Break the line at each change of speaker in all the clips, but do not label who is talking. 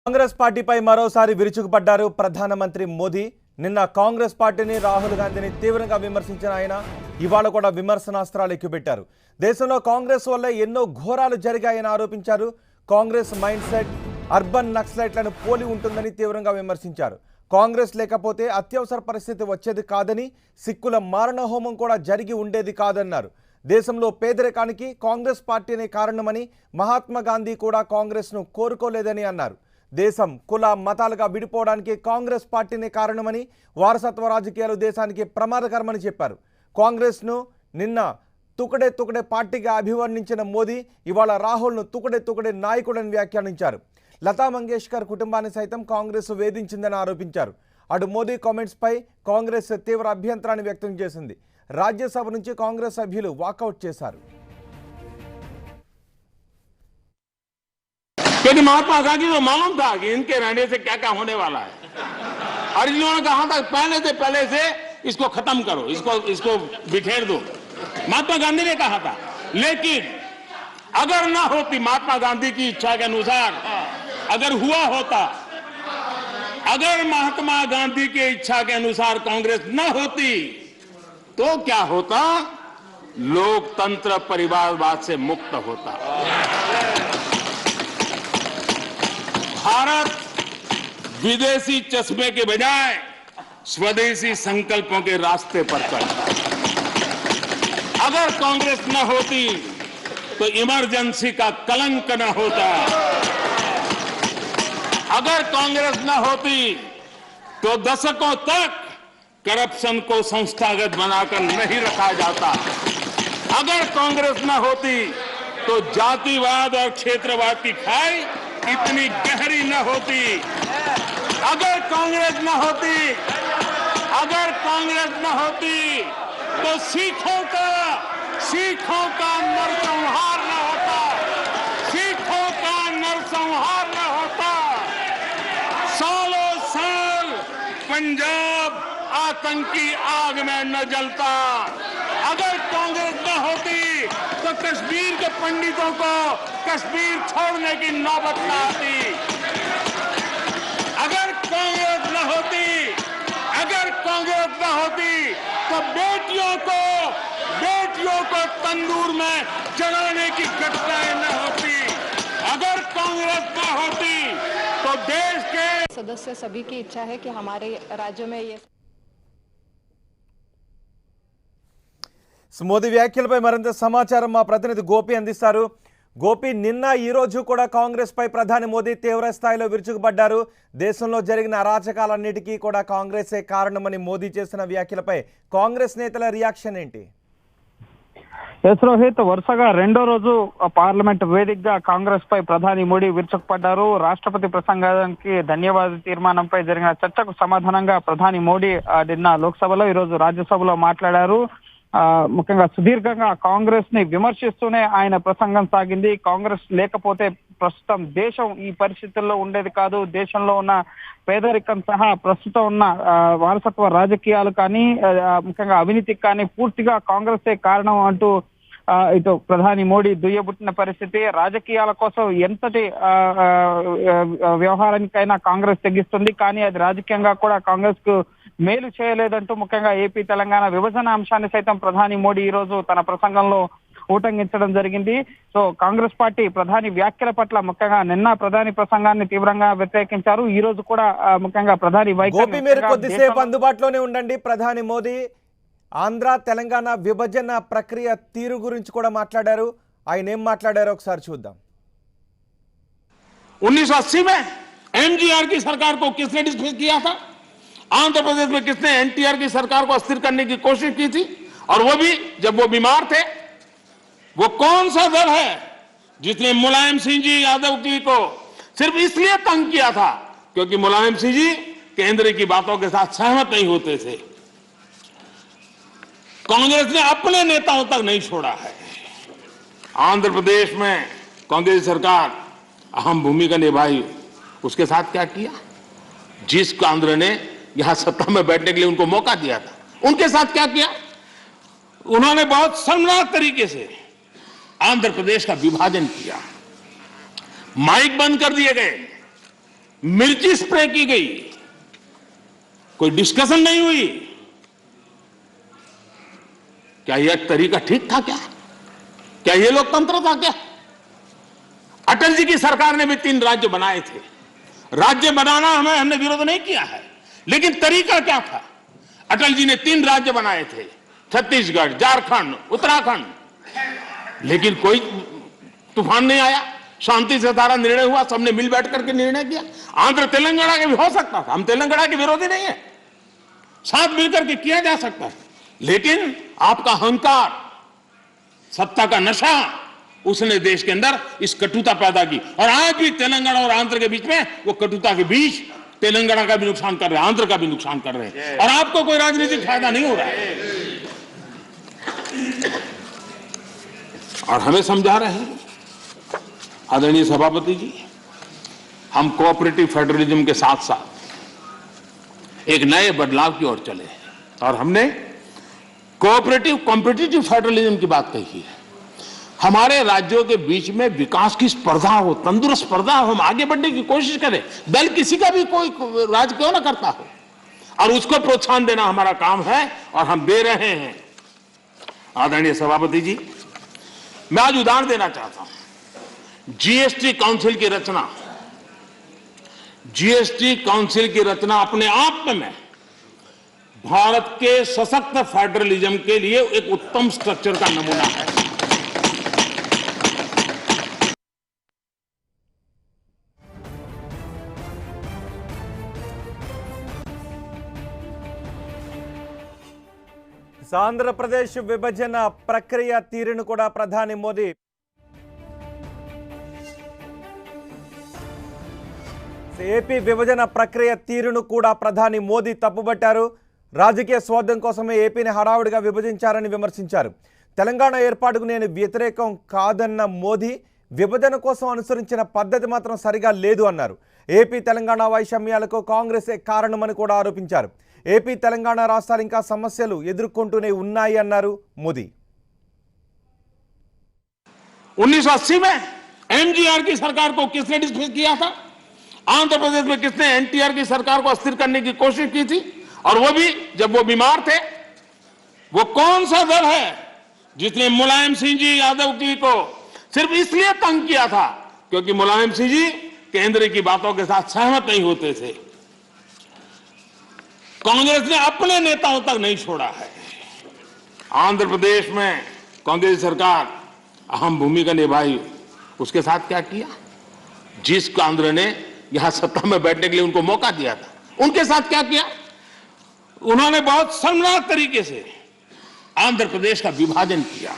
కాంగ్రెస్ పార్టీపై మరోసారి విరుచుకుపడ్డారు ప్రధానమంత్రి మోదీ. నిన్న కాంగ్రెస్ పార్టీని, రాహుల్ గాంధీని తీవ్రంగా విమర్శించిన ఆయన ఇవాళ కూడా విమర్శనాస్త్రాలు ఎక్కుపెట్టారు. దేశంలో కాంగ్రెస్ వల్ల ఎన్నో ఘోరాలు జరిగాయని ఆరోపించారు. కాంగ్రెస్ మైండ్ సెట్ అర్బన్ నక్సలైట్లను పోలి ఉంటుందని తీవ్రంగా విమర్శించారు. కాంగ్రెస్ లేకపోతే అత్యవసర పరిస్థితి వచ్చేది కాదని, సిక్కుల మారణహోమం కూడా జరిగి ఉండేది కాదన్నారు. దేశంలో పేదరికానికి కాంగ్రెస్ పార్టీనే కారణమని, మహాత్మా గాంధీ కూడా కాంగ్రెస్ను కోరుకోలేదని అన్నారు. దేశం కుల మతాలుగా విడిపోవడానికి కాంగ్రెస్ పార్టీనే కారణమని, వారసత్వ రాజకీయాలు దేశానికి ప్రమాదకరమని చెప్పారు. కాంగ్రెస్ను నిన్న తుకడే పార్టీగా అభివర్ణించిన మోదీ ఇవాళ రాహుల్ను తుకడే నాయకుడని వ్యాఖ్యానించారు. లతా మంగేష్కర్ కుటుంబాన్ని సైతం కాంగ్రెస్ వేధించిందని ఆరోపించారు. అటు మోదీ కామెంట్స్పై కాంగ్రెస్ తీవ్ర అభ్యంతరాన్ని వ్యక్తం చేసింది. राज्यसभा నుంచి కాంగ్రెస్ సభ్యులు వాకౌట్ చేశారు.
क्योंकि महात्मा गांधी को मालूम था कि इनके रहने से क्या क्या होने वाला है, और इन्होंने कहा था पहले से इसको खत्म करो, इसको बिखेर दो। महात्मा गांधी ने कहा था, लेकिन अगर ना होती महात्मा गांधी की इच्छा के अनुसार, अगर हुआ होता, अगर महात्मा गांधी की इच्छा के अनुसार कांग्रेस न होती तो क्या होता? लोकतंत्र परिवारवाद से मुक्त होता। भारत विदेशी चश्मे के बजाय स्वदेशी संकल्पों के रास्ते पर चलता। अगर कांग्रेस न होती तो इमरजेंसी का कलंक न होता। अगर कांग्रेस न होती तो दशकों तक करप्शन को संस्थागत बनाकर नहीं रखा जाता। अगर कांग्रेस न होती तो जातिवाद और क्षेत्रवाद की खाई इतनी गहरी न होती। अगर कांग्रेस न होती तो सिखों का नरसंहार न होता। सिखों का नरसंहार न होता। सालों साल पंजाब आतंकी आग में न जलता। अगर कांग्रेस न होती तो कश्मीर के पंडितों को कश्मीर छोड़ने की नौबत न आती। अगर कांग्रेस न होती तो बेटियों को तंदूर में जलाने की घटनाएं न होती। अगर कांग्रेस न होती तो देश के
सदस्य सभी की इच्छा है कि हमारे राज्य में ये
మోదీ వ్యాఖ్యలపై మరింత సమాచారం మా ప్రతినిధి గోపి అందిస్తారు. గోపి, నిన్న ఈ రోజు కూడా కాంగ్రెస్ పై ప్రధాని మోదీ తీవ్ర స్థాయిలో విరుచుకుపడ్డారు. దేశంలో జరిగిన అరాచకాలన్నిటికీ కూడా కాంగ్రెసే కారణమని మోదీ చేసిన వ్యాఖ్యలపై కాంగ్రెస్ నేతల రియాక్షన్ ఏంటి?
రోహిత్, వరుసగా రెండో రోజు పార్లమెంట్ వేదికగా కాంగ్రెస్ పై ప్రధాని మోడీ విరుచుకుపడ్డారు. రాష్ట్రపతి ప్రసంగానికి ధన్యవాద తీర్మానంపై జరిగిన చర్చకు సమాధానంగా ప్రధాని మోడీ నిన్న లోక్సభలో, ఈరోజు రాజ్యసభలో మాట్లాడారు. ముఖ్యంగా సుదీర్ఘంగా కాంగ్రెస్ ని విమర్శిస్తూనే ఆయన ప్రసంగం సాగింది. కాంగ్రెస్ లేకపోతే ప్రస్తుతం దేశం ఈ పరిస్థితుల్లో ఉండేది కాదు. దేశంలో ఉన్న పేదరికం సహా ప్రస్తుతం ఉన్న వారసత్వ రాజకీయాలు కానీ, ముఖ్యంగా అవినీతికి కానీ పూర్తిగా కాంగ్రెసే కారణం అంటూ ఇటు ప్రధాని మోడీ దుయ్యబుట్టిన పరిస్థితి. రాజకీయాల కోసం ఎంతటి వ్యవహారానికైనా కాంగ్రెస్ తెగిస్తుంది, కానీ అది రాజకీయంగా కూడా కాంగ్రెస్ కు మేలు చేయలేదంటూ ముఖ్యంగా ఏపీ తెలంగాణ విభజన అంశాన్ని సైతం ప్రధాని మోడీ ఈ రోజు తన ప్రసంగంలో ఊటంకించడం జరిగింది. సో కాంగ్రెస్ పార్టీ ప్రధాని వ్యాఖ్యల పట్ల ముఖ్యంగా నిన్న ప్రధాని ప్రసంగాన్ని తీవ్రంగా వ్యతిరేకించారు. ఈ రోజు కూడా ముఖ్యంగా ప్రధాని
గోపి, మీరు కొద్దిసేపు అందుబాటులోనే ఉండండి. ప్రధాని మోదీ ఆంధ్ర తెలంగాణ విభజన ప్రక్రియ తీరు గురించి కూడా మాట్లాడారు. ఆయన ఏం మాట్లాడారో ఒకసారి చూద్దాం.
1980 में एमजीआर की सरकार को किसने डिसमिस किया था? आंध्र प्रदेश में किसने एनटीआर की सरकार को अस्थिर करने की कोशिश की थी? और वो भी जब वो बीमार थे। वो कौन सा दल है जिसने मुलायम सिंह जी यादव जी को सिर्फ इसलिए तंग किया था क्योंकि मुलायम सिंह जी केंद्र की बातों के साथ सहमत नहीं होते थे? कांग्रेस ने अपने नेताओं तक नहीं छोड़ा है। आंध्र प्रदेश में कांग्रेस सरकार अहम भूमिका निभाई। उसके साथ क्या किया? जिस आंध्र ने यहां सत्ता में बैठने के लिए उनको मौका दिया था, उनके साथ क्या किया? उन्होंने बहुत शर्मनाक तरीके से आंध्र प्रदेश का विभाजन किया। माइक बंद कर दिए गए, मिर्ची स्प्रे की गई, कोई डिस्कशन नहीं हुई। क्या यह तरीका ठीक था? क्या यह लोकतंत्र था? क्या अटल जी की सरकार ने भी 3 राज्य बनाए थे। राज्य बनाना हमने विरोध नहीं किया है, लेकिन तरीका क्या था? अटल जी ने 3 राज्य बनाए थे, छत्तीसगढ़, झारखंड, उत्तराखंड, लेकिन कोई तूफान नहीं आया, शांति से सारा निर्णय हुआ, सबने मिल बैठ करके निर्णय किया। आंध्र तेलंगाना के भी हो सकता था, हम तेलंगाना के विरोधी नहीं है, साथ मिलकर के किया जा सकता है, लेकिन आपका अहंकार, सत्ता का नशा, उसने देश के अंदर इस कटुता पैदा की। और आज भी तेलंगाना और आंध्र के बीच में वो कटुता के बीच तेलंगाना का भी नुकसान कर रहे हैं, आंध्र का भी नुकसान कर रहे हैं, और आपको कोई राजनीतिक फायदा नहीं हो रहा है। और हमें समझा रहे हैं आदरणीय सभापति जी, हम कोऑपरेटिव फेडरलिज्म के साथ साथ एक नए बदलाव की ओर चले और हमने कोऑपरेटिव कॉम्पिटिटिव फेडरलिज्म की बात कही है। हमारे राज्यों के बीच में विकास की स्पर्धा हो, तंदुरुस्त स्पर्धा हो, हम आगे बढ़ने की कोशिश करें, दल किसी का भी कोई राज क्यों ना करता हो, और उसको प्रोत्साहन देना हमारा काम है और हम दे रहे हैं। आदरणीय सभापति जी, मैं आज उदाहरण देना चाहता हूं। जीएसटी काउंसिल की रचना, जीएसटी काउंसिल की रचना अपने आप में भारत के सशक्त फेडरलिज्म के लिए एक उत्तम स्ट्रक्चर का नमूना है।
ఆంధ్రప్రదేశ్ విభజన ప్రక్రియ తీరును కూడా ప్రధాని మోదీ ఏపీ విభజన ప్రక్రియ తీరును కూడా ప్రధాని మోదీ తప్పుబట్టారు. రాజకీయ స్వార్థం కోసమే ఏపీని హడావుడిగా విభజించారని విమర్శించారు. తెలంగాణ ఏర్పాటుకు నేను వ్యతిరేకం కాదన్న మోదీ విభజన కోసం అనుసరించిన పద్ధతి మాత్రం సరిగా లేదు అన్నారు. ఏపీ తెలంగాణ వైషమ్యాలకు కాంగ్రెసే కారణమని కూడా ఆరోపించారు. ఏపీ తెలంగాణ రాష్ట్రాలు ఇంకా సమస్యలు ఎదుర్కొంటూనే ఉన్నాయి అన్నారు మోదీ.
1980 में एमजीआर की सरकार को किसने डिसमिस किया था? आंध्र प्रदेश में किसने एनटीआर की सरकार को अस्थिर करने की कोशिश की थी? और वो भी जब वो बीमार थे। वो कौन सा दल है जिसने मुलायम सिंह जी यादव जी को सिर्फ इसलिए तंग किया था क्योंकि मुलायम सिंह जी केंद्र की बातों के साथ सहमत नहीं होते थे? कांग्रेस ने अपने नेताओं तक नहीं छोड़ा है। आंध्र प्रदेश में कांग्रेस सरकार अहम भूमिका निभाई, उसके साथ क्या किया? जिस आंध्र ने यहां सत्ता में बैठने के लिए उनको मौका दिया था, उनके साथ क्या किया? उन्होंने बहुत शर्मनाक तरीके से आंध्र प्रदेश का विभाजन किया,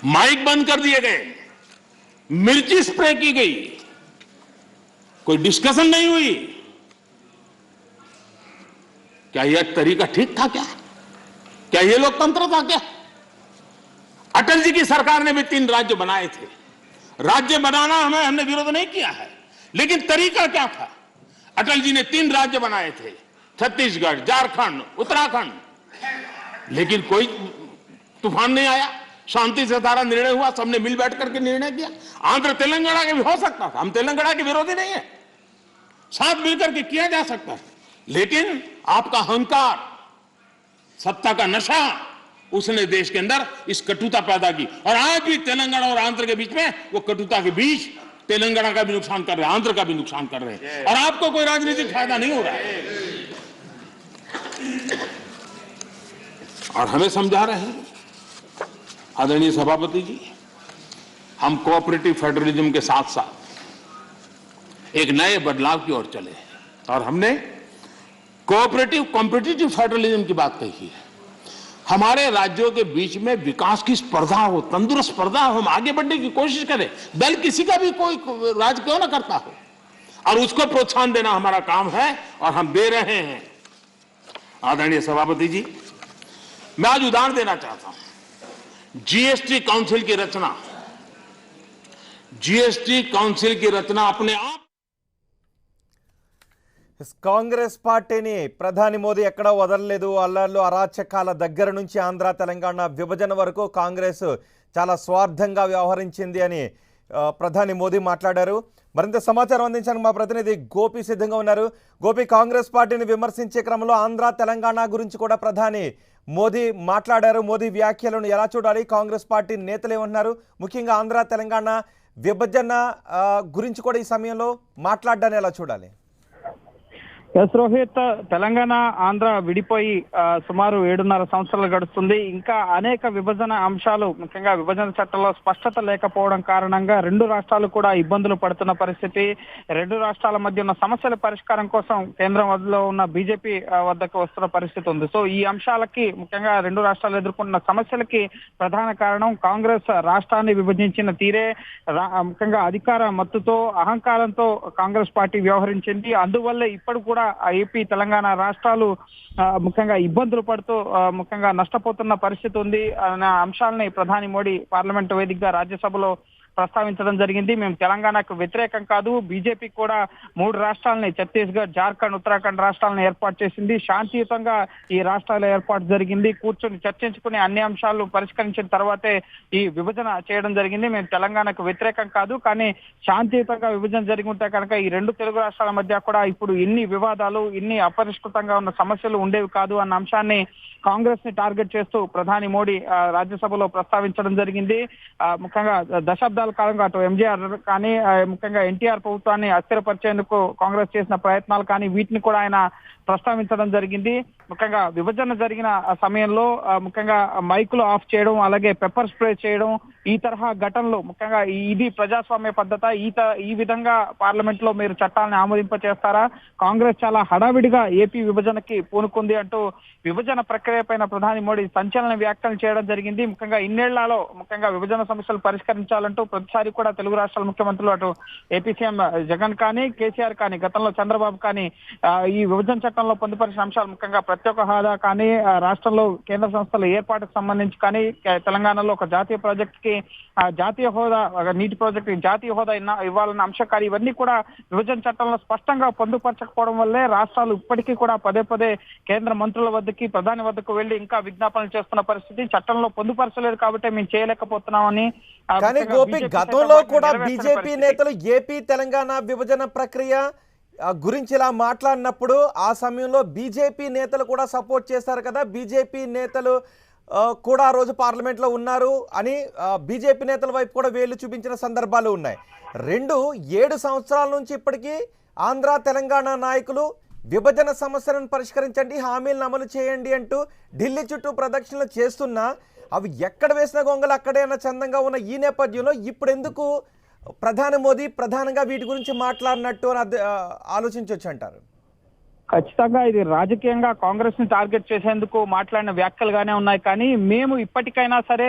माइक बंद कर दिए गए, मिर्ची स्प्रे की गई, कोई डिस्कशन नहीं हुई। क्या यह तरीका ठीक था? क्या यह लोकतंत्र था? क्या अटल जी की सरकार ने भी 3 राज्य बनाए थे। राज्य बनाना हमने विरोध नहीं किया है, लेकिन तरीका क्या था? अटल जी ने 3 राज्य बनाए थे, छत्तीसगढ़, झारखंड, उत्तराखंड, लेकिन कोई तूफान नहीं आया, शांति से सारा निर्णय हुआ, सबने मिल बैठ करके निर्णय किया। आंध्र तेलंगाना के भी हो सकता था, हम तेलंगाना के विरोधी नहीं है, साथ मिलकर के किया जा सकता है, लेकिन आपका अहंकार, सत्ता का नशा, उसने देश के अंदर इस कटुता पैदा की। और आज भी तेलंगाना और आंध्र के बीच में वो कटुता के बीच तेलंगाना का भी नुकसान कर रहे हैं, आंध्र का भी नुकसान कर रहे हैं, और आपको कोई राजनीतिक फायदा नहीं हो रहा है। और हमें समझा रहे हैं आदरणीय सभापति जी, हम कोऑपरेटिव फेडरलिज्म के साथ साथ एक नए बदलाव की ओर चले और हमने कोऑपरेटिव कॉम्पिटिटिव फेडरलिज्म की बात कही है। हमारे राज्यों के बीच में विकास की स्पर्धा हो, तंदुरुस्त स्पर्धा हो, हम आगे बढ़ने की कोशिश करें, दल किसी का भी कोई राज क्यों ना करता हो, और उसको प्रोत्साहन देना हमारा काम है और हम दे रहे हैं। आदरणीय सभापति जी, मैं आज उदाहरण देना चाहता हूं। जीएसटी काउंसिल की रचना, जीएसटी काउंसिल की रचना अपने आप
కాంగ్రెస్ పార్టీని ప్రధాని మోదీ ఎక్కడా వదలలేదు. అల్లర్లు అరాచకాల దగ్గర నుంచి ఆంధ్ర తెలంగాణ విభజన వరకు కాంగ్రెస్ చాలా స్వార్థంగా వ్యవహరించింది అని ప్రధాని మోదీ మాట్లాడారు. మరింత సమాచారం అందించడానికి మా ప్రతినిధి గోపి సిద్ధంగా ఉన్నారు. గోపి, కాంగ్రెస్ పార్టీని విమర్శించే క్రమంలో ఆంధ్ర తెలంగాణ గురించి కూడా ప్రధాని మోదీ మాట్లాడారు. మోదీ వ్యాఖ్యలను ఎలా చూడాలి? కాంగ్రెస్ పార్టీ నేతలు ఏమంటున్నారు? ముఖ్యంగా ఆంధ్ర తెలంగాణ విభజన గురించి కూడా ఈ సమయంలో మాట్లాడడాన్ని ఎలా చూడాలి?
ఎస్ రోహిత్, తెలంగాణ ఆంధ్ర విడిపోయి సుమారు 7.5 సంవత్సరాలు గడుస్తుంది. ఇంకా అనేక విభజన అంశాలు, ముఖ్యంగా విభజన చట్టంలో స్పష్టత లేకపోవడం కారణంగా రెండు రాష్ట్రాలు కూడా ఇబ్బందులు పడుతున్న పరిస్థితి. రెండు రాష్ట్రాల మధ్య ఉన్న సమస్యల పరిష్కారం కోసం కేంద్రం వద్దలో ఉన్న బీజేపీ వద్దకు వస్తున్న పరిస్థితి ఉంది. సో ఈ అంశాలకి, ముఖ్యంగా రెండు రాష్ట్రాలు ఎదుర్కొంటున్న సమస్యలకి ప్రధాన కారణం కాంగ్రెస్ రాష్ట్రాన్ని విభజించిన తీరే. ముఖ్యంగా అధికార మత్తుతో, అహంకారంతో కాంగ్రెస్ పార్టీ వ్యవహరించింది. అందువల్ల ఇప్పుడు కూడా ఏపీ తెలంగాణ రాష్ట్రాలు ముఖ్యంగా ఇబ్బందులు పడుతూ ముఖ్యంగా నష్టపోతున్న పరిస్థితి ఉంది అనే అంశాలని ప్రధాని మోడీ పార్లమెంట్ వేదికగా రాజ్యసభలో ప్రస్తావించడం జరిగింది. మేము తెలంగాణకు వ్యతిరేకం కాదు, బీజేపీ కూడా 3 రాష్ట్రాలని, ఛత్తీస్గఢ్, జార్ఖండ్, ఉత్తరాఖండ్ రాష్ట్రాలను ఏర్పాటు చేసింది. శాంతియుతంగా ఈ రాష్ట్రాల ఏర్పాటు జరిగింది. కూర్చొని చర్చించుకుని అన్ని అంశాలు పరిష్కరించిన తర్వాతే ఈ విభజన చేయడం జరిగింది. మేము తెలంగాణకు వ్యతిరేకం కాదు, కానీ శాంతియుతంగా విభజన జరిగి ఉంటే కనుక ఈ రెండు తెలుగు రాష్ట్రాల మధ్య కూడా ఇప్పుడు ఇన్ని వివాదాలు, ఇన్ని అపరిష్కృతంగా ఉన్న సమస్యలు ఉండేవి కాదు అన్న అంశాన్ని కాంగ్రెస్ ని టార్గెట్ చేస్తూ ప్రధాని మోడీ రాజ్యసభలో ప్రస్తావించడం జరిగింది. ముఖ్యంగా దశాబ్దాల కాలంగా అటు ఎంజీఆర్ కానీ, ముఖ్యంగా ఎన్టీఆర్ ప్రభుత్వాన్ని అస్థిరపరిచేందుకు కాంగ్రెస్ చేసిన ప్రయత్నాలు కానీ, వీటిని కూడా ఆయన ప్రస్తావించడం జరిగింది. ముఖ్యంగా విభజన జరిగిన సమయంలో ముఖ్యంగా మైకులు ఆఫ్ చేయడం, అలాగే పెప్పర్ స్ప్రే చేయడం, ఈ తరహా ఘటనలు, ముఖ్యంగా ఇది ప్రజాస్వామ్య పద్ధత, ఈ విధంగా పార్లమెంట్ లో మీరు చట్టాలను ఆమోదింప చేస్తారా? కాంగ్రెస్ చాలా హడావిడిగా ఏపీ విభజనకి పూనుకుంది అంటూ విభజన ప్రక్రియ పైన ప్రధాని మోడీ సంచలన వ్యాఖ్యలు చేయడం జరిగింది. ముఖ్యంగా ఇన్నేళ్లలో ముఖ్యంగా విభజన సమస్యలు పరిష్కరించాలంటూ ప్రతిసారి కూడా తెలుగు రాష్ట్రాల ముఖ్యమంత్రులు, అటు ఏపీ సీఎం జగన్ కానీ, కేసీఆర్ కానీ, గతంలో చంద్రబాబు కానీ ఈ విభజన చట్టంలో పొందుపరిచిన అంశాలు, ముఖ్యంగా ప్రత్యేక హోదా కానీ, రాష్ట్రంలో కేంద్ర సంస్థల ఏర్పాటుకు సంబంధించి కానీ, తెలంగాణలో ఒక జాతీయ ప్రాజెక్ట్ కి జాతీయ హోదా, నీటి ప్రాజెక్టు జాతీయ హోదా ఇవ్వాలన్న అంశం కానీ, ఇవన్నీ కూడా విభజన చట్టంలో స్పష్టంగా పొందుపరచకపోవడం వల్లే రాష్ట్రాలు ఇప్పటికీ కూడా పదే పదే కేంద్ర మంత్రుల వద్దకి, ప్రధాని వద్దకు వెళ్లి ఇంకా విజ్ఞాపనలు చేస్తున్న పరిస్థితి. చట్టంలో పొందుపరచలేదు కాబట్టి మేము చేయలేకపోతున్నామని.
కానీ గోపి, గతంలో కూడా బీజేపీ నేతలు ఏపీ తెలంగాణ విభజన ప్రక్రియ గురించి ఇలా మాట్లాడినప్పుడు ఆ సమయంలో బీజేపీ నేతలు కూడా సపోర్ట్ చేశారు కదా. బీజేపీ నేతలు కూడా ఆ రోజు పార్లమెంట్లో ఉన్నారు అని బీజేపీ నేతల వైపు కూడా వేళ్లు చూపించిన సందర్భాలు ఉన్నాయి. 7 సంవత్సరాల నుంచి ఇప్పటికీ ఆంధ్ర తెలంగాణ నాయకులు విభజన సమస్యలను పరిష్కరించండి, హామీలను అమలు చేయండి అంటూ ఢిల్లీ చుట్టూ ప్రదక్షిణలు చేస్తున్నా అవి ఎక్కడ వేసిన గొంగలు అక్కడే అన్న చందంగా ఉన్న ఈ నేపథ్యంలో ఇప్పుడు ఎందుకు ప్రధాని మోదీ ప్రధానంగా వీటి గురించి మాట్లాడినట్టు అని ఆలోచించవచ్చు అంటారు?
ఖచ్చితంగా ఇది రాజకీయంగా కాంగ్రెస్ ని టార్గెట్ చేసేందుకు మాట్లాడిన వ్యాఖ్యలుగానే ఉన్నాయి. కానీ మేము ఇప్పటికైనా సరే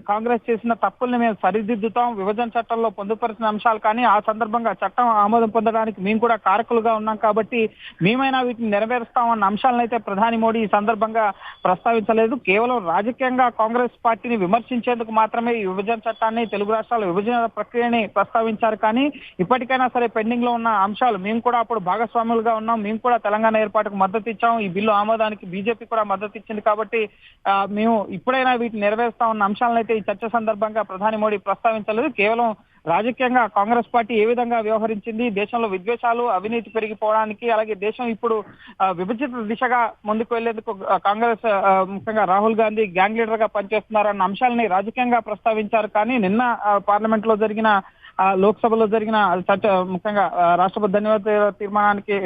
కాంగ్రెస్ చేసిన తప్పుల్ని మేము సరిదిద్దుతాం, విభజన చట్టంలో పొందుపరిచిన అంశాలు కానీ ఆ సందర్భంగా చట్టం ఆమోదం పొందడానికి మేము కూడా కారకులుగా ఉన్నాం కాబట్టి మేమైనా వీటిని నెరవేరుస్తామన్న అంశాలను అయితే ప్రధాని మోడీ ఈ సందర్భంగా ప్రస్తావించలేదు. కేవలం రాజకీయంగా కాంగ్రెస్ పార్టీని విమర్శించేందుకు మాత్రమే ఈ విభజన చట్టాన్ని, తెలుగు రాష్ట్రాల విభజన ప్రక్రియని ప్రస్తావించారు. కానీ ఇప్పటికైనా సరే పెండింగ్ లో ఉన్న అంశాలు, మేము కూడా అప్పుడు భాగస్వాములుగా ఉన్నాం, మేము కూడా తెలంగాణ ఏర్పాటుకు మద్దతు ఇచ్చాం, ఈ బిల్లు ఆమోదానికి బీజేపీ కూడా మద్దతు ఇచ్చింది కాబట్టి మేము ఇప్పుడైనా వీటిని నెరవేరుస్తామన్న అంశాలను అయితే ఈ చర్చ సందర్భంగా ప్రధాని మోడీ ప్రస్తావించలేదు. కేవలం రాజకీయంగా కాంగ్రెస్ పార్టీ ఏ విధంగా వ్యవహరించింది, దేశంలో విద్వేషాలు, అవినీతి పెరిగిపోవడానికి, అలాగే దేశం ఇప్పుడు విభజిత దిశగా ముందుకు వెళ్లేందుకు కాంగ్రెస్ ముఖ్యంగా రాహుల్ గాంధీ గ్యాంగ్ లీడర్ గా పనిచేస్తున్నారన్న అంశాలని రాజకీయంగా ప్రస్తావించారు. కానీ నిన్న పార్లమెంట్ లో జరిగిన, లోక్సభలో జరిగిన ముఖ్యంగా రాష్ట్రపతి ధన్యవాద తీర్మానానికి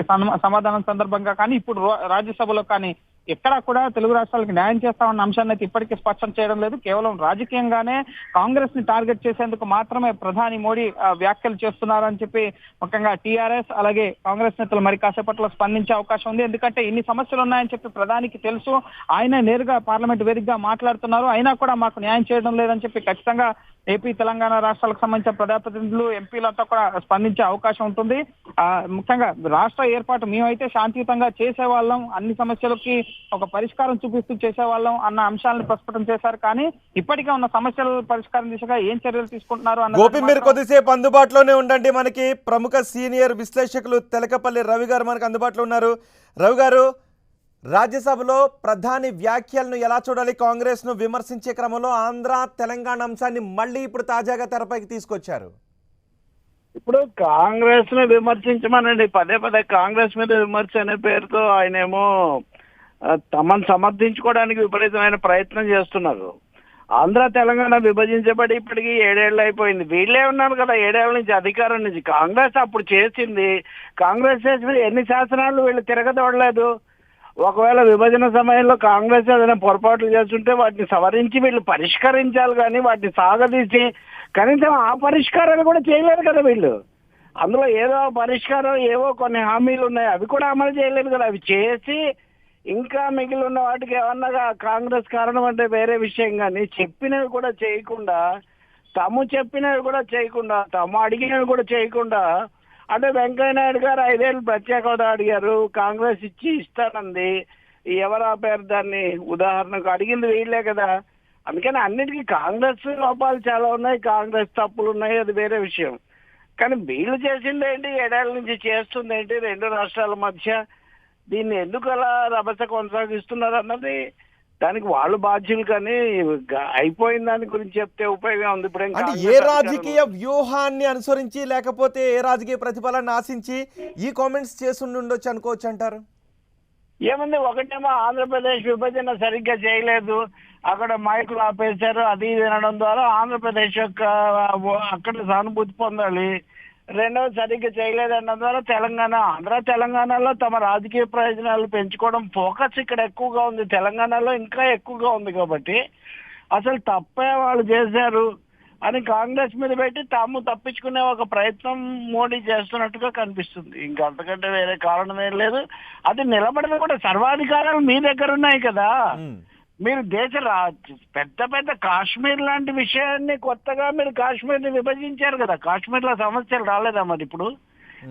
సమాధానం సందర్భంగా కానీ, ఇప్పుడు రాజ్యసభలో కానీ ఎక్కడా కూడా తెలుగు రాష్ట్రాలకు న్యాయం చేస్తామన్న అంశాన్ని అయితే ఇప్పటికీ స్పష్టం చేయడం లేదు. కేవలం రాజకీయంగానే కాంగ్రెస్ ని టార్గెట్ చేసేందుకు మాత్రమే ప్రధాని మోడీ వ్యాఖ్యలు చేస్తున్నారని చెప్పి ముఖ్యంగా టీఆర్ఎస్ అలాగే కాంగ్రెస్ నేతలు మరి కాసేపట్లో స్పందించే అవకాశం ఉంది. ఎందుకంటే ఇన్ని సమస్యలు ఉన్నాయని చెప్పి ప్రధానికి తెలుసు, ఆయన నేరుగా పార్లమెంట్ వేదికగా మాట్లాడుతున్నారు, అయినా కూడా మాకు న్యాయం చేయడం లేదని చెప్పి ఖచ్చితంగా ఏపీ తెలంగాణ రాష్ట్రాలకు సంబంధించిన ప్రజాప్రతినిధులు, ఎంపీలంతా కూడా స్పందించే అవకాశం ఉంటుంది. ముఖ్యంగా రాష్ట్ర ఏర్పాటు మేమైతే శాంతియుతంగా చేసేవాళ్ళం, అన్ని సమస్యలకి ఒక పరిష్కారం చూపిస్తూ చేసేవాళ్ళం అన్న అంశాలను ప్రస్ఫుటం చేశారు. కానీ ఇప్పటికే ఉన్న సమస్యల పరిష్కారం దిశగా ఏం చర్యలు తీసుకుంటున్నారు అన్న
గోపి, మీరు కొద్దిసేపు అందుబాటులోనే ఉండండి. మనకి ప్రముఖ సీనియర్ విశ్లేషకులు తెలకపల్లి రవి గారు మనకు అందుబాటులో ఉన్నారు. రవి గారు, రాజ్యసభలో ప్రధాని వ్యాఖ్యలను ఎలా చూడాలి? కాంగ్రెస్ ను విమర్శించే క్రమంలో ఆంధ్ర తెలంగాణ అంశాన్ని మళ్ళీ ఇప్పుడు తాజాగా తెరపైకి తీసుకొచ్చారు.
ఇప్పుడు కాంగ్రెస్ ని విమర్శించమనండి, పదే పదే కాంగ్రెస్ మీద విమర్శ అనే పేరుతో ఆయనేమో తమను సమర్థించుకోవడానికి విపరీతమైన ప్రయత్నం చేస్తున్నారు. ఆంధ్ర తెలంగాణ విభజించబడి ఇప్పటికి 7 ఏళ్ళు అయిపోయింది. వీళ్ళే ఉన్నారు కదా 7 ఏళ్ల నుంచి అధికారం నుంచి. కాంగ్రెస్ అప్పుడు చేసింది, కాంగ్రెస్ చేసిన ఎన్ని శాసనాలు వీళ్ళు తిరగదోడలేదు. ఒకవేళ విభజన సమయంలో కాంగ్రెస్ ఏదైనా పొరపాట్లు చేస్తుంటే వాటిని సవరించి వీళ్ళు పరిష్కరించాలి, కానీ వాటిని సాగదీసి కనీసం ఆ పరిష్కారాలు కూడా చేయలేదు కదా వీళ్ళు. అందులో ఏదో పరిష్కారం, ఏవో కొన్ని హామీలు ఉన్నాయి, అవి కూడా అమలు చేయలేదు కదా. అవి చేసి ఇంకా మిగిలి ఉన్న వాటికి ఏమన్నా కాంగ్రెస్ కారణం అంటే వేరే విషయం, కానీ చెప్పినవి కూడా చేయకుండా, తాము చెప్పినవి కూడా చేయకుండా, తాము అడిగినవి కూడా చేయకుండా, అంటే వెంకయ్య నాయుడు గారు 5 ఏళ్ళు ప్రత్యేక హోదా అడిగారు, కాంగ్రెస్ ఇస్తానంది. ఎవరు ఆపారు దాన్ని? ఉదాహరణకు అడిగింది వీళ్ళే కదా. అందుకని అన్నిటికీ కాంగ్రెస్ లోపాలు చాలా ఉన్నాయి, కాంగ్రెస్ తప్పులు ఉన్నాయి, అది వేరే విషయం. కానీ వీళ్ళు చేసింది ఏంటి? 7 ఏళ్ల నుంచి చేస్తుంది ఏంటి? 2 రాష్ట్రాల మధ్య దీన్ని ఎందుకు అలా రభస కొనసాగిస్తున్నారు అన్నది దానికి వాళ్ళు బాధ్యులు. కానీ అయిపోయిన దాని గురించి చెప్తే ఉపయోగం ఉంది. ఇప్పుడు
అంటే ఏ రాజకీయ వ్యూహాన్ని అనుసరించి లేకపోతే ఏ రాజకీయ ప్రతిఫలాన్ని ఆశించి ఈ కామెంట్స్ చేసి ఉండొచ్చు అనుకోవచ్చు అంటారు?
ఏముంది, ఒకటేమో ఆంధ్రప్రదేశ్ విభజన సరిగ్గా చేయలేదు, అక్కడ మైకులు ఆపేశారు, అది వినడం ద్వారా ఆంధ్రప్రదేశ్ యొక్క అక్కడ సానుభూతి పొందాలి. రెండవది, సరిగ్గా చేయలేదన్న ద్వారా ఆంధ్ర తెలంగాణలో తమ రాజకీయ ప్రయోజనాలు పెంచుకోవడం ఫోకస్ ఇక్కడ ఎక్కువగా ఉంది, తెలంగాణలో ఇంకా ఎక్కువగా ఉంది. కాబట్టి అసలు తప్పే వాళ్ళు చేశారు అని కాంగ్రెస్ మీద పెట్టి తాము తప్పించుకునే ఒక ప్రయత్నం మోడీ చేస్తున్నట్టుగా కనిపిస్తుంది. ఇంకా అంతకంటే వేరే కారణం ఏం లేదు. అది నిలబడదు కూడా. సర్వాధికారాలు మీ దగ్గర ఉన్నాయి కదా. మీరు పెద్ద పెద్ద కాశ్మీర్ లాంటి విషయాన్ని కొత్తగా మీరు కాశ్మీర్ని విభజించారు కదా. కాశ్మీర్లో సమస్యలు రాలేదా మరి? ఇప్పుడు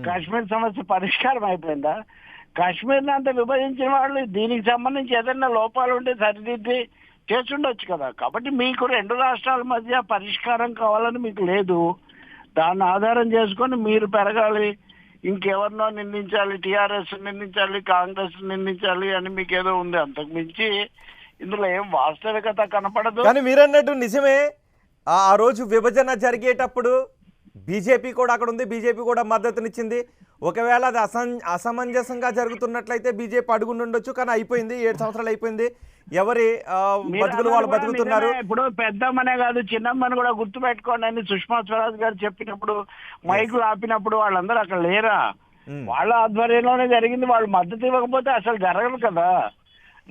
కాశ్మీర్ సమస్య పరిష్కారం అయిపోయిందా? కాశ్మీర్ని అంతా విభజించిన వాళ్ళు దీనికి సంబంధించి ఏదైనా లోపాలు ఉంటే సరిదిద్ది చేస్తుండొచ్చు కదా. కాబట్టి మీకు 2 రాష్ట్రాల మధ్య పరిష్కారం కావాలని మీకు లేదు. దాన్ని ఆధారం చేసుకొని మీరు పెరగాలి, ఇంకెవరినో నిందించాలి, టీఆర్ఎస్ నిందించాలి, కాంగ్రెస్ నిందించాలి అని మీకు ఏదో ఉంది. అంతకు మించి ఇందులో ఏం వాస్తవికత కనపడదు.
కానీ మీరన్నట్టు నిజమే, ఆ రోజు విభజన జరిగేటప్పుడు బీజేపీ కూడా అక్కడ ఉంది, బీజేపీ కూడా మద్దతునిచ్చింది. ఒకవేళ అది అసమంజసంగా జరుగుతున్నట్లయితే బీజేపీ అడుగుండొచ్చు. కానీ అయిపోయింది, 7 సంవత్సరాలు అయిపోయింది. ఎవరి బతుకులు వాళ్ళు బతుకుతున్నారు.
ఇప్పుడు పెద్దమ్మనే కాదు, చిన్నమ్మని కూడా గుర్తు పెట్టుకోండి అని సుష్మా స్వరాజ్ గారు చెప్పినప్పుడు, మైకులు ఆపినప్పుడు వాళ్ళందరూ అక్కడ లేరా? వాళ్ళ ఆధ్వర్యంలోనే జరిగింది. వాళ్ళు మద్దతు ఇవ్వకపోతే అసలు జరగదు కదా.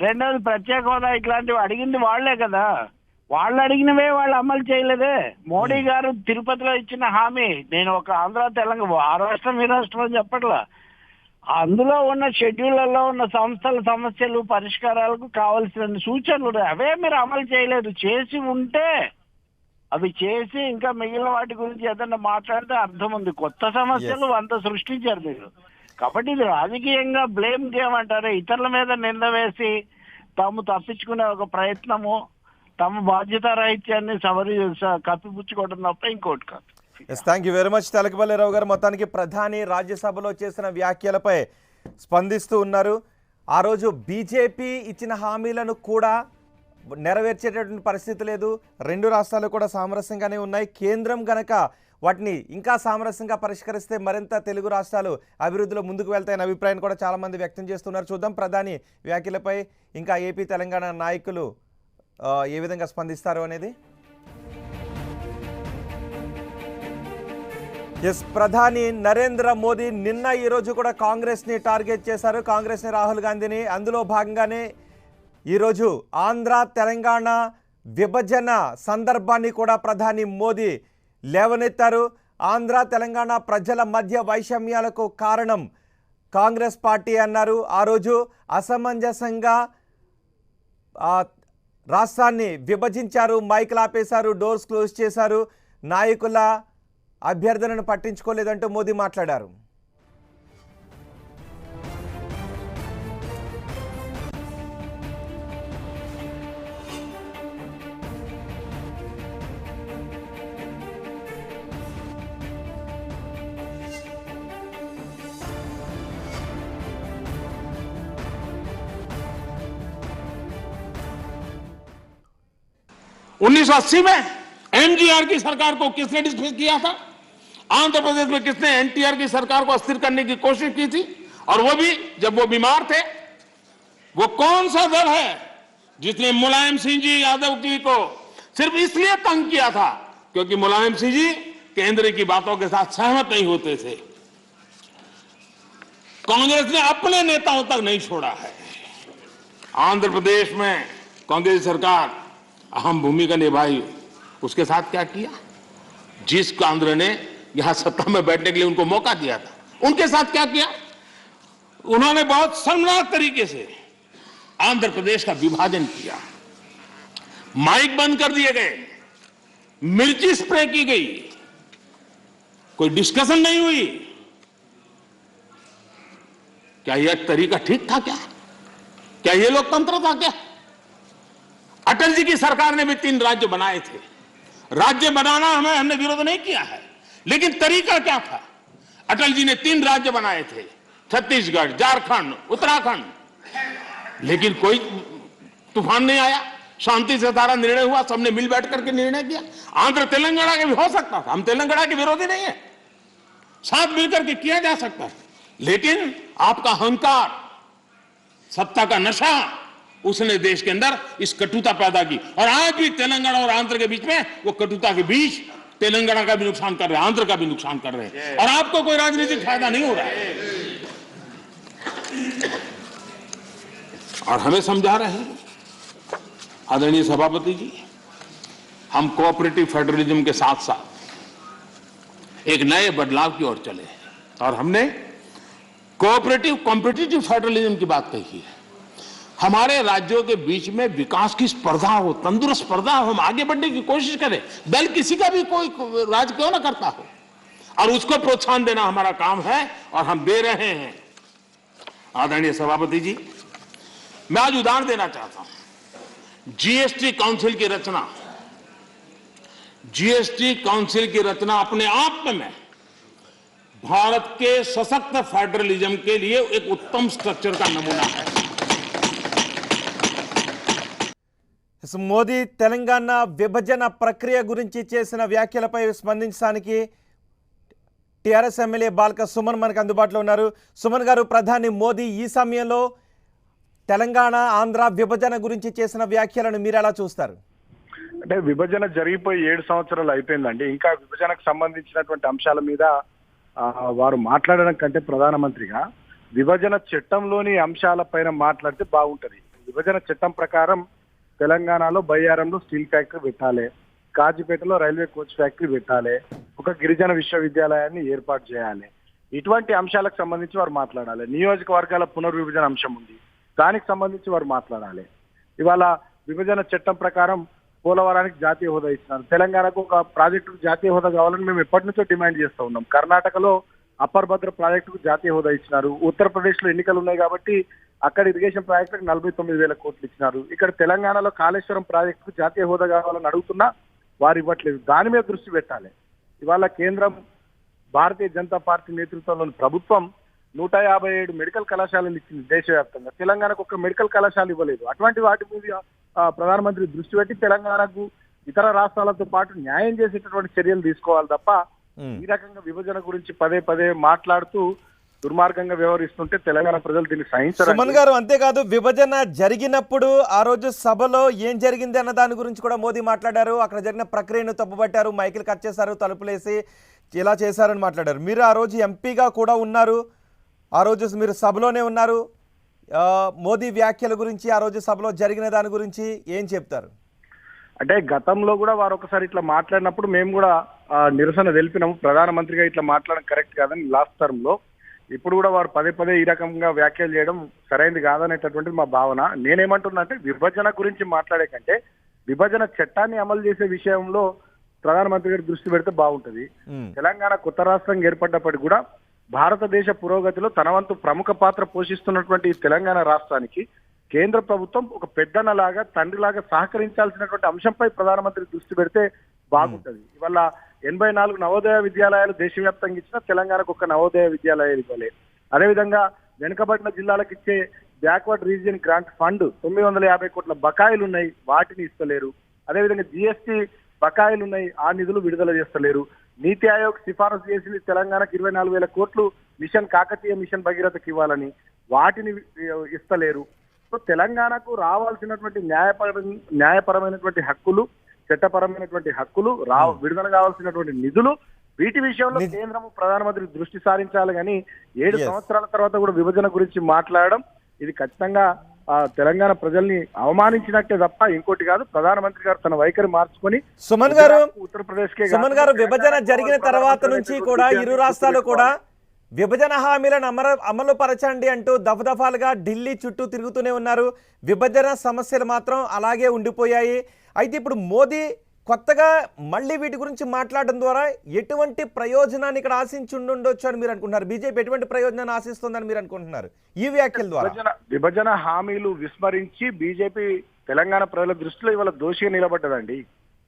రెండవది, ప్రత్యేక హోదా ఇట్లాంటివి అడిగింది వాళ్లే కదా. వాళ్ళు అడిగినవే వాళ్ళు అమలు చేయలేదే. మోడీ గారు తిరుపతిలో ఇచ్చిన హామీ, నేను ఒక ఆంధ్ర తెలంగాణ ఆ రాష్ట్రం ఈ రాష్ట్రం అని చెప్పట్లా, అందులో ఉన్న షెడ్యూళ్లలో ఉన్న సంస్థల సమస్యలు పరిష్కారాలకు కావలసిన సూచనలు అవే మీరు అమలు చేయలేదు. చేసి ఉంటే అవి చేసి ఇంకా మిగిలిన వాటి గురించి ఏదన్నా మాట్లాడితే అర్థం ఉంది. కొత్త సమస్యలు అంత సృష్టించారు మీరు. కాబట్టి ఇది రాజకీయంగా బ్లేమ్ గేమ్ అంటారు. ఇతరుల మీద నింద వేసి తాము తప్పించుకునే ఒక ప్రయత్నము, తమ బాధ్యత రాహిత్యాన్ని కప్పిపుచ్చుకోవడం తప్ప ఇంకోటి కాదు.
థ్యాంక్ యూ వెరీ మచ్ తెలకపల్లిరావు గారు. మొత్తానికి ప్రధాని రాజ్యసభలో చేసిన వ్యాఖ్యలపై స్పందిస్తూ ఉన్నారు. ఆ రోజు బీజేపీ ఇచ్చిన హామీలను కూడా నెరవేర్చేటటువంటి పరిస్థితి లేదు. 2 రాష్ట్రాలు కూడా సామరస్యంగానే ఉన్నాయి. కేంద్రం గనక వాటిని ఇంకా సామరస్యంగా పరిష్కరిస్తే మరింత తెలుగు రాష్ట్రాలు అభివృద్ధిలో ముందుకు వెళ్తాయనే అభిప్రాయాన్ని కూడా చాలామంది వ్యక్తం చేస్తున్నారు. చూద్దాం ప్రధాని వ్యాఖ్యలపై ఇంకా ఏపీ తెలంగాణ నాయకులు ఏ విధంగా స్పందిస్తారు అనేది. ప్రధాని నరేంద్ర మోదీ నిన్న ఈరోజు కూడా కాంగ్రెస్ని టార్గెట్ చేశారు, కాంగ్రెస్ని, రాహుల్ గాంధీని. అందులో భాగంగానే ఈరోజు ఆంధ్ర తెలంగాణ విభజన సందర్భాన్ని కూడా ప్రధాని మోదీ లేవనెత్తారు. ఆంధ్ర తెలంగాణ ప్రజల మధ్య వైషమ్యాలకు కారణం కాంగ్రెస్ పార్టీ అన్నారు. ఆ రోజు అసమంజసంగా రాష్ట్రాన్ని విభజించారు, మైకులు ఆపేశారు, డోర్స్ క్లోజ్ చేశారు, నాయకుల అభ్యర్థనను పట్టించుకోలేదంటూ మోదీ మాట్లాడారు.
उन्नीस 1980 में एमजीआर की सरकार को किसने डिसमिस किया था? आंध्र प्रदेश में किसने एनटीआर की सरकार को अस्थिर करने की कोशिश की थी, और वो भी जब वो बीमार थे। वो कौन सा दल है जिसने मुलायम सिंह जी यादव जी को सिर्फ इसलिए तंग किया था क्योंकि मुलायम सिंह जी केंद्र की बातों के साथ सहमत नहीं होते थे। कांग्रेस ने अपने नेताओं तक नहीं छोड़ा है। आंध्र प्रदेश में कांग्रेस सरकार अहम भूमिका निभाई, उसके साथ क्या किया? जिस केंद्र ने यहां सत्ता में बैठने के लिए उनको मौका दिया था, उनके साथ क्या किया? उन्होंने बहुत शर्मनाक तरीके से आंध्र प्रदेश का विभाजन किया। माइक बंद कर दिए गए, मिर्ची स्प्रे की गई, कोई डिस्कशन नहीं हुई। क्या यह तरीका ठीक था? क्या यह लोकतंत्र था? क्या अटल जी की सरकार ने भी 3 राज्य बनाए थे। राज्य बनाना हमने विरोध नहीं किया है, लेकिन तरीका क्या था? अटल जी ने 3 राज्य बनाए थे, छत्तीसगढ़, झारखंड, उत्तराखंड, लेकिन कोई तूफान नहीं आया, शांति से सारा निर्णय हुआ, सबने मिल बैठ करके निर्णय किया। आंध्र तेलंगाना के भी हो सकता था, हम तेलंगाना के विरोधी नहीं है, साथ मिलकर के किया जा सकता है, लेकिन आपका अहंकार, सत्ता का नशा, उसने देश के अंदर इस कटुता पैदा की। और आज भी तेलंगाना और आंध्र के बीच में वो कटुता के बीच तेलंगाना का भी नुकसान कर रहे हैं, आंध्र का भी नुकसान कर रहे हैं, और आपको कोई राजनीतिक फायदा नहीं हो रहा है। और हमें समझा रहे हैं आदरणीय सभापति जी, हम कोऑपरेटिव फेडरलिज्म के साथ साथ एक नए बदलाव की ओर चले हैं, और हमने कोऑपरेटिव कॉम्पिटिटिव फेडरलिज्म की बात कही है। हमारे राज्यों के बीच में विकास की स्पर्धा हो, तंदुरुस्त स्पर्धा हो, हम आगे बढ़ने की कोशिश करें, दल किसी का भी कोई राज क्यों ना करता हो, और उसको प्रोत्साहन देना हमारा काम है, और हम दे रहे हैं। आदरणीय सभापति जी, मैं आज उदाहरण देना चाहता हूं। जीएसटी काउंसिल की रचना, जीएसटी काउंसिल की रचना अपने आप में भारत के सशक्त फेडरलिज्म के लिए एक उत्तम स्ट्रक्चर का नमूना है।
మోదీ తెలంగాణ విభజన ప్రక్రియ గురించి చేసిన వ్యాఖ్యలపై స్పందించడానికి టీఆర్ఎస్ ఎమ్మెల్యే బాల్క సుమన్ మనకు అందుబాటులో ఉన్నారు. సుమన్ గారు, ప్రధాని మోదీ ఈ సమయంలో తెలంగాణ ఆంధ్ర విభజన గురించి చేసిన వ్యాఖ్యలను మీరు ఎలా చూస్తారు?
అంటే విభజన జరిగిపోయి 7 సంవత్సరాలు అయిపోయిందండి. ఇంకా విభజనకు సంబంధించినటువంటి అంశాల మీద వారు మాట్లాడడం కంటే ప్రధానమంత్రిగా విభజన చట్టంలోని అంశాలపైన మాట్లాడితే బాగుంటది. విభజన చట్టం ప్రకారం తెలంగాణలో బయ్యారంలో స్టీల్ ఫ్యాక్టరీ పెట్టాలి, కాజీపేటలో రైల్వే కోచ్ ఫ్యాక్టరీ పెట్టాలి, ఒక గిరిజన విశ్వవిద్యాలయాన్ని ఏర్పాటు చేయాలి. ఇటువంటి అంశాలకు సంబంధించి వారు మాట్లాడాలి. నియోజకవర్గాల పునర్విభజన అంశం ఉంది, దానికి సంబంధించి వారు మాట్లాడాలి. ఇవాళ విభజన చట్టం ప్రకారం పోలవరానికి జాతీయ హోదా ఇచ్చినారు. తెలంగాణకు ఒక ప్రాజెక్టుకు జాతీయ హోదా కావాలని మేము ఎప్పటి నుంచో డిమాండ్ చేస్తూ ఉన్నాం. కర్ణాటకలో అప్పర్ భద్ర ప్రాజెక్టుకు జాతీయ హోదా ఇచ్చినారు. ఉత్తరప్రదేశ్ లో ఎన్నికలు ఉన్నాయి కాబట్టి అక్కడ ఇరిగేషన్ ప్రాజెక్టుకు 49,000 కోట్లు ఇచ్చినారు. ఇక్కడ తెలంగాణలో కాళేశ్వరం ప్రాజెక్టుకు జాతీయ హోదా కావాలని అడుగుతున్నా వారు ఇవ్వట్లేదు. దాని మీద దృష్టి పెట్టాలి. ఇవాళ కేంద్రం భారతీయ జనతా పార్టీ నేతృత్వంలోని ప్రభుత్వం 157 మెడికల్ కళాశాలలు ఇచ్చింది దేశవ్యాప్తంగా. తెలంగాణకు ఒక మెడికల్ కళాశాల ఇవ్వలేదు. అటువంటి వాటి మీద ప్రధానమంత్రి దృష్టి పెట్టి తెలంగాణకు ఇతర రాష్ట్రాలతో పాటు న్యాయం చేసేటటువంటి చర్యలు తీసుకోవాలి తప్ప ఈ రకంగా విభజన గురించి పదే పదే మాట్లాడుతూ దుర్మార్గంగా వ్యవహరిస్తుంటే తెలంగాణ ప్రజలు దీన్ని సహించరు.
సుమన్ గారు, అంతేకాదు విభజన జరిగినప్పుడు ఆ రోజు సభలో ఏం జరిగింది అన్న దాని గురించి కూడా మోదీ మాట్లాడారు. అక్కడ జరిగిన ప్రక్రియను తప్పుపట్టారు, మైకులు కట్ చేశారు, తలుపులేసి ఇలా చేశారని మాట్లాడారు. మీరు ఆ రోజు ఎంపీగా కూడా ఉన్నారు, ఆ రోజు మీరు సభలోనే ఉన్నారు. మోదీ వ్యాఖ్యల గురించి, ఆ రోజు సభలో జరిగిన దాని గురించి ఏం చెప్తారు?
అంటే గతంలో కూడా వారు ఒకసారి ఇట్లా మాట్లాడినప్పుడు మేము కూడా నిరసన తెలిపినాము. ప్రధానమంత్రిగా ఇట్లా మాట్లాడడం కరెక్ట్ కాదని లాస్ట్ టర్మ్ లో. ఇప్పుడు కూడా వారు పదే పదే ఈ రకంగా వ్యాఖ్యలు చేయడం సరైనది కాదనేటటువంటిది మా భావన. నేనేమంటున్నా అంటే విభజన గురించి మాట్లాడే కంటే విభజన చట్టాన్ని అమలు చేసే విషయంలో ప్రధానమంత్రి గారు దృష్టి పెడితే బాగుంటది. తెలంగాణ కొత్త రాష్ట్రంగా ఏర్పడ్డప్పటికీ కూడా భారతదేశ పురోగతిలో తన వంతు ప్రముఖ పాత్ర పోషిస్తున్నటువంటి తెలంగాణ రాష్ట్రానికి కేంద్ర ప్రభుత్వం ఒక పెద్దన్నలాగా, తండ్రిలాగా సహకరించాల్సినటువంటి అంశంపై ప్రధానమంత్రి దృష్టి పెడితే బాగుంటది. ఇవాళ 84 నవోదయ విద్యాలయాలు దేశవ్యాప్తంగా ఇచ్చినా తెలంగాణకు ఒక నవోదయ విద్యాలయాలు ఇవ్వలే. అదేవిధంగా వెనుకబడిన జిల్లాలకు ఇచ్చే బ్యాక్వర్డ్ రీజియన్ గ్రాంట్ ఫండ్ 950 కోట్ల బకాయిలు ఉన్నాయి, వాటిని ఇస్తలేరు. అదేవిధంగా జిఎస్టీ బకాయిలు ఉన్నాయి, ఆ నిధులు విడుదల చేస్తలేరు. నీతి ఆయోగ్ సిఫారసు చేసింది తెలంగాణకు 24,000 కోట్లు మిషన్ కాకతీయ మిషన్ భగీరథకి ఇవ్వాలని, వాటిని ఇస్తలేరు. సో తెలంగాణకు రావాల్సినటువంటి న్యాయపరమైనటువంటి హక్కులు, చట్టపరమైనటువంటి హక్కులు, విడుదల కావాల్సినటువంటి నిధులు, వీటి విషయంలో కేంద్రము ప్రధానమంత్రి దృష్టి సారించాలి. కానీ 7 సంవత్సరాల తర్వాత కూడా విభజన గురించి మాట్లాడడం ఇది ఖచ్చితంగా తెలంగాణ ప్రజల్ని అవమానించినట్టే తప్ప ఇంకోటి కాదు. ప్రధానమంత్రి గారు తన వైఖరి మార్చుకొని
సుమన్ గారు,
ఉత్తరప్రదేశ్
సుమన్ గారు, విభజన జరిగిన తర్వాత నుంచి కూడా ఇరు రాష్ట్రాలు కూడా విభజన హామీలను అమలు పరచండి అంటూ దఫదఫాలుగా ఢిల్లీ చుట్టూ తిరుగుతూనే ఉన్నారు. విభజన సమస్యలు మాత్రం అలాగే ఉండిపోయాయి. అయితే ఇప్పుడు మోదీ కొత్తగా మళ్ళీ వీటి గురించి మాట్లాడడం ద్వారా ఎటువంటి ప్రయోజనాన్ని ఇక్కడ ఆశించుండొచ్చు అని మీరు అనుకుంటున్నారు? బీజేపీ ఎటువంటి ప్రయోజనాన్ని ఆశిస్తుందని మీరు అనుకుంటున్నారు ఈ వ్యాఖ్యల ద్వారా?
విభజన హామీలు విస్మరించి బీజేపీ తెలంగాణ ప్రజల దృష్టిలో ఇవాళ దోషిగా నిలబడ్డదండి.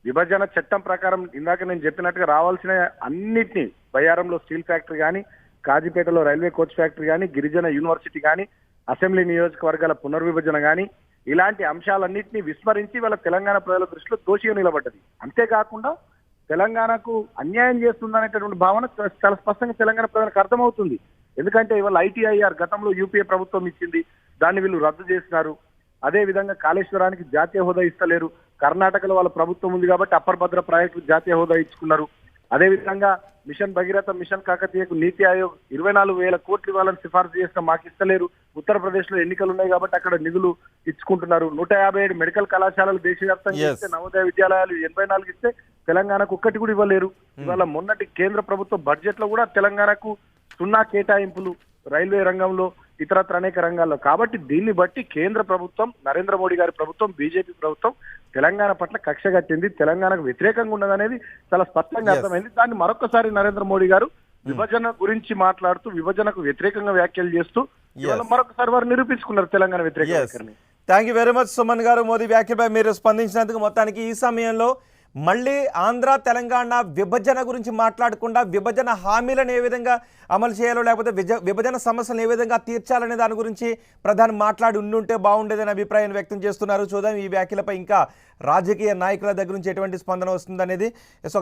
విభజన చట్టం ప్రకారం ఇందాక నేను చెప్పినట్టుగా రావాల్సిన అన్నిటినీ, బయ్యారంలో స్టీల్ ఫ్యాక్టరీ కానీ, కాజీపేటలో రైల్వే కోచ్ ఫ్యాక్టరీ కానీ, గిరిజన యూనివర్సిటీ కానీ, అసెంబ్లీ నియోజకవర్గాల పునర్విభజన కానీ, ఇలాంటి అంశాలన్నింటినీ విస్మరించి వాళ్ళ తెలంగాణ ప్రజల దృష్టిలో దోషిగా నిలబడ్డది. అంతేకాకుండా తెలంగాణకు అన్యాయం చేస్తుందనేటటువంటి భావన చాలా స్పష్టంగా తెలంగాణ ప్రజలకు అర్థమవుతుంది. ఎందుకంటే ఇవాళ ఐటీఐఆర్ గతంలో యూపీఏ ప్రభుత్వం ఇచ్చింది, దాన్ని వీళ్ళు రద్దు చేసినారు. అదే విధంగా కాళేశ్వరానికి జాతీయ హోదా ఇస్తలేరు. కర్ణాటకలో వాళ్ళ ప్రభుత్వం ఉంది కాబట్టి అప్పర్ భద్ర ప్రాజెక్టు జాతీయ హోదా ఇచ్చుకున్నారు. అదే విధంగా మిషన్ భగీరథ, మిషన్ కాకతీయకు నీతి ఆయోగ్ 24,000 కోట్లు ఇవ్వాలని సిఫార్సు చేసిన మాకు ఇస్తలేరు. ఉత్తరప్రదేశ్ లో ఎన్నికలు ఉన్నాయి కాబట్టి అక్కడ నిధులు ఇచ్చుకుంటున్నారు. 157 మెడికల్ కళాశాలలు దేశవ్యాప్తంగా ఇస్తే, నవోదయ విద్యాలయాలు 84 ఇస్తే తెలంగాణకు ఒక్కటి కూడా ఇవ్వలేరు. ఇవాళ మొన్నటి కేంద్ర ప్రభుత్వ బడ్జెట్ లో కూడా తెలంగాణకు 0 కేటాయింపులు రైల్వే రంగంలో, ఇతరత్ర అనేక రంగాల్లో. కాబట్టి దీన్ని బట్టి కేంద్ర ప్రభుత్వం, నరేంద్ర మోడీ గారి ప్రభుత్వం, బీజేపీ ప్రభుత్వం తెలంగాణ పట్ల కక్ష కట్టింది, తెలంగాణకు వ్యతిరేకంగా ఉన్నదనేది చాలా స్పష్టంగా అర్థమైంది. దాన్ని మరొకసారి నరేంద్ర మోడీ గారు విభజన గురించి మాట్లాడుతూ, విభజనకు వ్యతిరేకంగా వ్యాఖ్యలు చేస్తూ ఇవాళ మరొకసారి వారు నిరూపించుకున్నారు తెలంగాణ వ్యతిరేక వైఖరిని.
Thank you very much Suman గారు, మోదీ వ్యాఖ్యలపై మీరు స్పందించినందుకు. మొత్తానికి ఈ సమయంలో మళ్ళీ ఆంధ్ర తెలంగాణ విభజన గురించి మాట్లాడకుండా విభజన హామీలను ఏ విధంగా అమలు చేయాలో, లేకపోతే విభజన సమస్యలను ఏ విధంగా తీర్చాలనే దాని గురించి ప్రధాని మాట్లాడి ఉండుంటే బాగుండేదని అభిప్రాయం వ్యక్తం చేస్తున్నారు. చూద్దాం ఈ వ్యాఖ్యలపై ఇంకా రాజకీయ నాయకుల దగ్గర నుంచి ఎటువంటి స్పందన వస్తుందనేది.